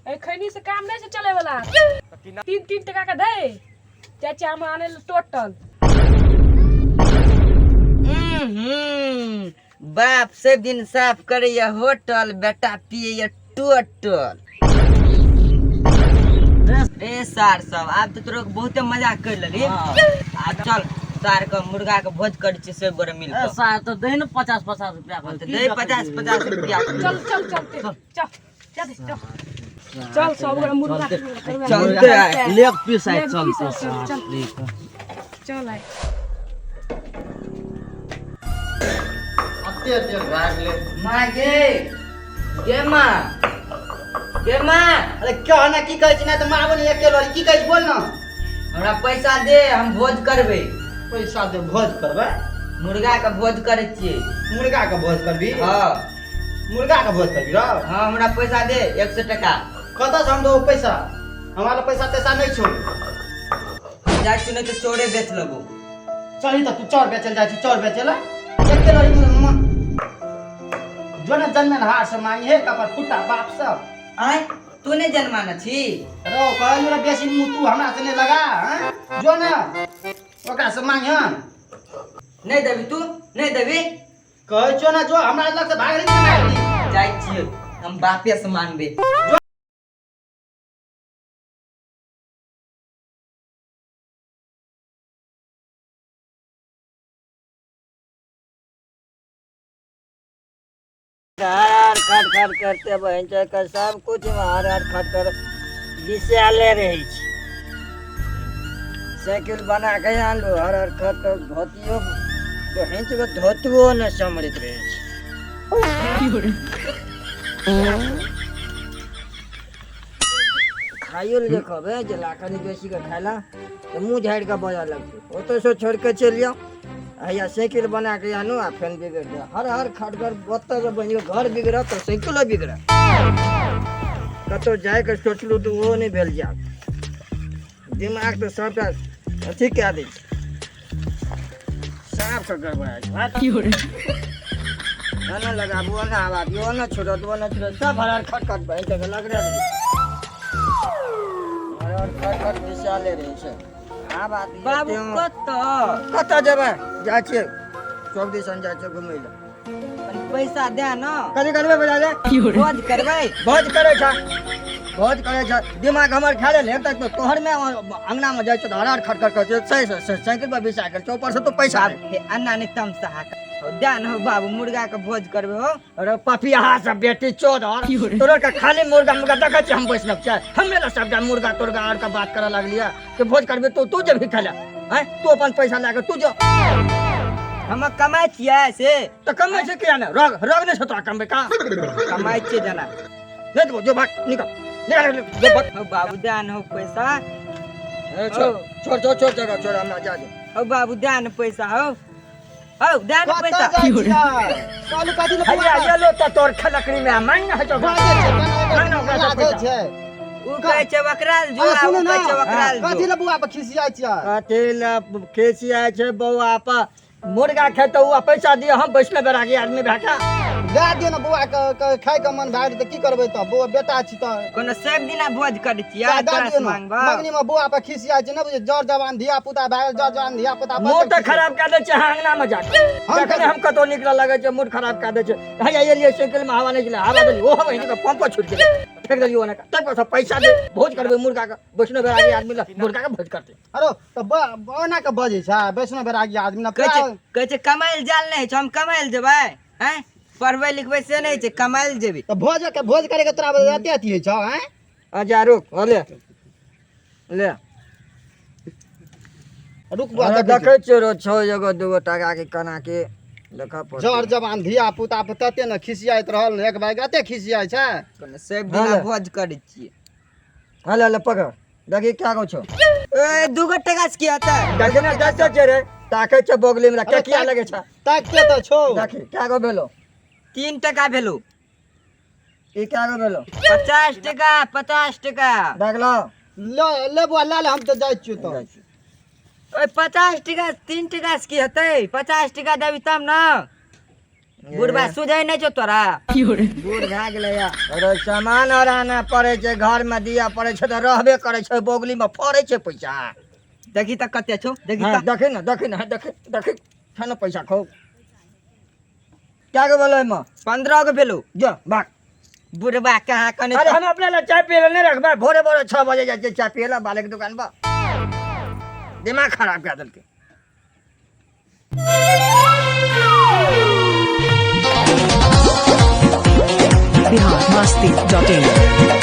खैनी से काम नहीं से चले वाला 3-3 टका का दे चाचा हम आने टोटल। बाप से दिन साफ करे ये होटल, बेटा पिए ये टोटल। रे सार सब आप तो तोरा बहुते मजाक कर लेली। आ चल सार का मुर्गा के भोज कर छी सब गोरे मिल के। सार तो दे न 50-50 रुपया तो दे 50-50 रुपया। चल चल चल चल चल सब गोरे मुर्गा चलते लेग पीस आइ चल चलते चल आए अते भाग ले माँ गे माँ अरे क्या ना की कहै छी ना त मारबो नहीं अकेलो की कहै छी बोल ना। हमरा पैसा दे हम भोज करबे। पैसा दे भोज करबे? मुर्गा के भोज करे छिए। मुर्गा के भोज करबी? हां मुर्गा के भोज करबी रो? हां हमरा पैसा दे 100 टका। कत से हम दो पैसा? हमारा पैसा तैसा नहीं छो। जाय तू नहीं तो चोरे बेच लेबो। चली त तू चोर बेचल जाय छी चोर बेचेला अकेलो जो ना जन्मन हार से मांगी है कपर फुटा बाप सब। आय तू नहीं जन्माना छी। रो कहलु रे बेसी मुंह तू हमरा से नहीं लगा हैं जो ना ओकरा से मांग हन नहीं देबी तू नहीं देबी कहै छो ना जो हमरा लग से भाग रही जाय छिए हम बापे से मांगबे। हार खट खट करते बहन का सब कुछ हार खट कर बिसाले रहे साइकिल बना के आनलो हर खट कर धोतियो बहन के धोतुओ न समृत रहे खाइयो ले देखबे जे लाखनी बेसी के खाइला तो मुंह झाड़ के बजा लगते ओतो से छोड़ के चलियो या साइकिल बना के आनो आ फेन बिगड़ गया हर खटकर ओत्ता से बनियो घर बिगड़ा तो साइकिलो बिगड़ा कतो जाए के सोचलू तो वो नहीं भेल जा दिमाग तो सबटा अथी क्या दे साफ कर गड़बड़ा की हो रे ना लगाबो ना आवादियो ना छोड़ो सब हर खटखट भाई तक लग रहा है हर खटखट विशाले रहे छे बाबू कत जेबे जा छिए चौक दिसन जा छिए घुमै ले पैसा दे ना कथी करबे बजा दे भोज करबे। भोज करे छ दिमाग हमर खाले ले तक तो तोहर में अंगना में जाय छ हरार खटखट कर साइकिल पर बिसा के ऊपर से तो पैसा अन्ना ने तमसा दे ना बाबू मुर्गा के भोज करबे हो। अरे पपिया सब बेटी चोदर तोरा का खाली मुर्गा देखे छ हम वैष्णव छ हमें ला सब मुर्गा तोरगा और का बात करे लगलिया कि भोज करबे तो तू जे भी खा ले हैं तू अपन पैसा लाके तू जो हम कमाई छिए से तो कमाई से क्या ना रोग नहीं छतो कमबे का कमाई छिए जना ले दो जो भाग निकल जो भाग बाबू दे ना पैसा छोड़ जगह छोड़ हमरा जा दे हो बाबू दे ना पैसा हो दे ना पैसा कालू काटी भैया ये लो तो तोर खलकड़ी में मांग है जो छे उ कहै छै वकराल जो आ उ कहै छै वकराल काटी ले बुआ पे खिसियाइ छै कथी खेसिया छै बौआ पर मुर्गा खेतो हुआ पैसा दियो हम वैष्णव बैरागी आदमी भाका दे दियो ना बुआ के खाय के मन भाग त की करबै त बुआ बेटा छी त कोनो सब दिना भोज कर छिए तोरा से मांगबा मगनी में बुआ पे खिसियाइ छै न बुझे जर जवान धिया पुता भाग जर जवान धिया पुता मुंह तो खराब कर दे छै अंगना में जाके जखन हम कतो निकल लगे छै मूड खराब कर दे छै भैया ये लिए साइकिल में हवा नहीं चला हवा दे ओ हवा नहीं का पंप छूट गेलै फेंक दियो ना तक सब पैसा दे भोज करबे मुर्गा का वैष्णव बैरागी आदमी मुर्गा का भोज करते अरे त बना के बजे छै वैष्णव बैरागी आदमी न कहै छै कमाइल जाल नहीं छै हम कमाइल जेबै हैं पढ़बै लिखबै से नहीं छै कमाइल जेबी त भोज करे के तोरा रहते अथी छ हैं आजा रुक ले रुक बुआ देखे छियो रो 6 जगह 2 टका के कना के देखा पर जर जवान धिया पुता पे तते न खिसियाइत रहल एक भाई कते खिसियाइ छै कोनो सब दिना भोज करै छिए हले पकड़ देखी क्या कहू छो ए 2 टका से की आता देखने जैसे छै रे ताके छ बगली में के किया लगे छ ताकते त छौ देखी क्या गो भेलो 3 टका भेलो ई क्या गो भेलो 50 टका देख लो ले बुआ ले हम त जाय छियो त ओए 50 टका 3 टका से की हेतै 50 टका देबी तब ना बुढ़बा सुझाई नहीं छो तोरा बूढ़ भए गेलै या अरे सामान और आना पड़े छै, घर में दिया पड़े छै तो रहबे करे छै, बोगली में फड़े छै पैसा। देखी तक कते छो, देखी हाँ, तक देखे ना देखे था ना पैसा खो क्या के बोलो में 15 गो भेलो। जो बात। बुढ़बा कहाँ कने अरे हम अपने लिए चाय पिए नहीं रखबे, भोरे भोरे 6 बजे जाके चाय पिए ला बाले के दुकान पर, दिमाग खराब कर देलके। biharmasti.in